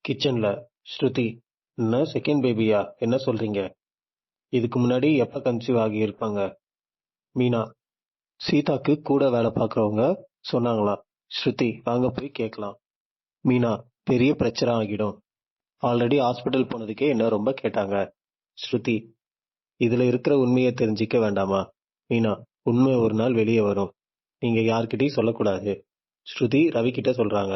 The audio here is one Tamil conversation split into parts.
கிச்சன்ல ஸ்ருதி, என்ன செகண்ட் பேபியா? என்ன சொல்றீங்க? இதுக்கு முன்னாடி எப்ப கன்சீவ் ஆகியிருப்பாங்க? மீனா, சீதாக்கு கூட வேலை பார்க்கறவங்க சொன்னாங்களா? ஸ்ருதி, வாங்க போய் கேட்கலாம். மீனா, பெரிய பிரச்சனை ஆகிடும். ஆல்ரெடி ஹாஸ்பிட்டல் போனதுக்கே என்ன ரொம்ப கேட்டாங்க. ஸ்ருதி, இதுல இருக்கிற உண்மையை தெரிஞ்சிக்க வேண்டாமா? மீனா, உண்மை ஒரு நாள் வெளியே வரும். நீங்க யார்கிட்டயும் சொல்லக்கூடாது. ஸ்ருதி ரவி கிட்ட சொல்றாங்க.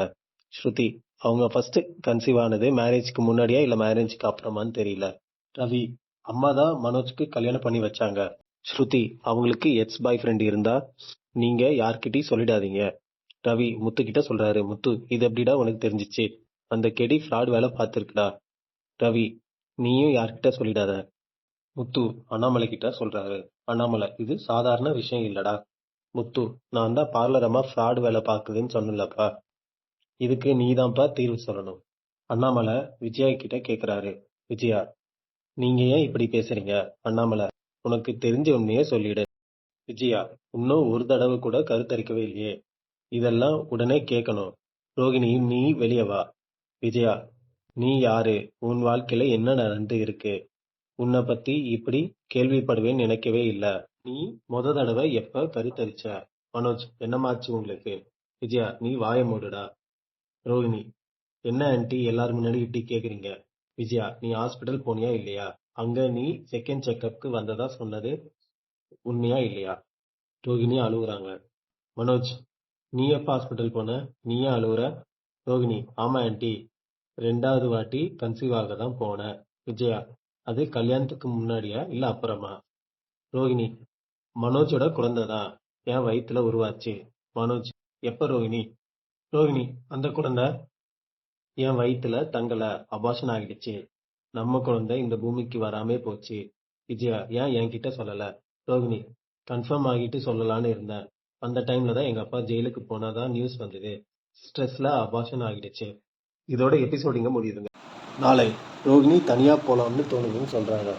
ஸ்ருதி, அவங்க ஃபர்ஸ்ட் கன்சீவ் ஆனது மேரேஜ்க்கு முன்னாடியா இல்ல மேரேஜ்க்கு அப்புறமான்னு தெரியல. ரவி, அம்மா தான் மனோஜ்க்கு கல்யாணம் பண்ணி வச்சாங்க. ஸ்ருதி, அவங்களுக்கு எக்ஸ் பாய் ஃப்ரெண்ட் இருந்தா நீங்க யார்கிட்டயும் சொல்லிடாதீங்க. ரவி முத்து கிட்ட சொல்றாரு. முத்து, இது எப்படிடா உனக்கு தெரிஞ்சிச்சு? அந்த கெடி ஃப்ராட் வேலை பார்த்திருக்குடா. ரவி, நீயும் யார்கிட்ட சொல்லிடாத. முத்து அண்ணாமலை கிட்ட சொல்றாரு. அண்ணாமலை, இது சாதாரண விஷயம் இல்லடா. முத்து, நான் தான் பார்லர் அம்மா ஃப்ராட் வேலை பார்க்குதுன்னு சொன்னலப்பா. இதுக்கு நீதான்ப்பா தீர்வு சொல்லணும். அண்ணாமலை விஜயா கிட்ட கேக்குறாரு. விஜயா, நீங்க ஏன் இப்படி பேசுறீங்க? அண்ணாமலை, உனக்கு தெரிஞ்ச உண்மையே சொல்லிடு. விஜயா, இன்னும் ஒரு தடவை கூட கருத்தரிக்கவே இல்லையே, இதெல்லாம் உடனே கேட்கணும். ரோகிணி, நீ வெளியே வா. விஜயா, நீ யாரு? உன் வாழ்க்கையில என்ன நடந்து இருக்கு? உன்னை பத்தி இப்படி கேள்விப்படுவேன்னு நினைக்கவே இல்ல. நீ முத தடவை எப்ப கருத்தரிச்ச? மனோஜ், என்னமாச்சு உங்களுக்கு? விஜயா, நீ வாய மூடுடா. ரோகிணி, என்ன ஆன்ட்டி எல்லாரும் முன்னாடி இப்படி கேக்குறீங்க? விஜயா, நீ ஹாஸ்பிட்டல் போனியா இல்லையா? அங்க நீ செகண்ட் செக்அப்க்கு வந்ததா சொன்னது உண்மையா இல்லையா? ரோகிணி அழுகுறாங்க. மனோஜ், நீ எப்ப ஹாஸ்பிட்டல் போன? நீ ஏன் அழுகுற? ரோகிணி, ஆமா ஆன்ட்டி, 2வது வாட்டி கன்சீவ் ஆக தான் போனேன். விஜயா, அது கல்யாணத்துக்கு முன்னாடியா இல்ல அப்புறமா? ரோகிணி, மனோஜோட குழந்தை தான் என் வயித்துல உருவாச்சு. மனோஜ், எப்ப ரோகிணி? ரோகிணி, அந்த குழந்தை என் வயித்துல தங்கல, அபார்ஷன் ஆகிடுச்சு. நம்ம குழந்தை இந்த பூமிக்கு வராமே போச்சு. விஜயா, ஏன் என்கிட்ட சொல்லல? ரோகிணி, கன்ஃபார்ம் ஆகிட்டு சொல்லலான்னு இருந்தேன். அந்த டைம்ல தான் எங்க அப்பா ஜெயிலுக்கு போனாதான் நியூஸ் வந்தது. ஸ்ட்ரெஸ்ல அபார்ஷன் ஆகிடுச்சு. இதோட எபிசோட் இங்க முடியுதுங்க. நாளை ரோகிணி தனியா போலாம்னு தோணுதுன்னு சொல்றாங்க.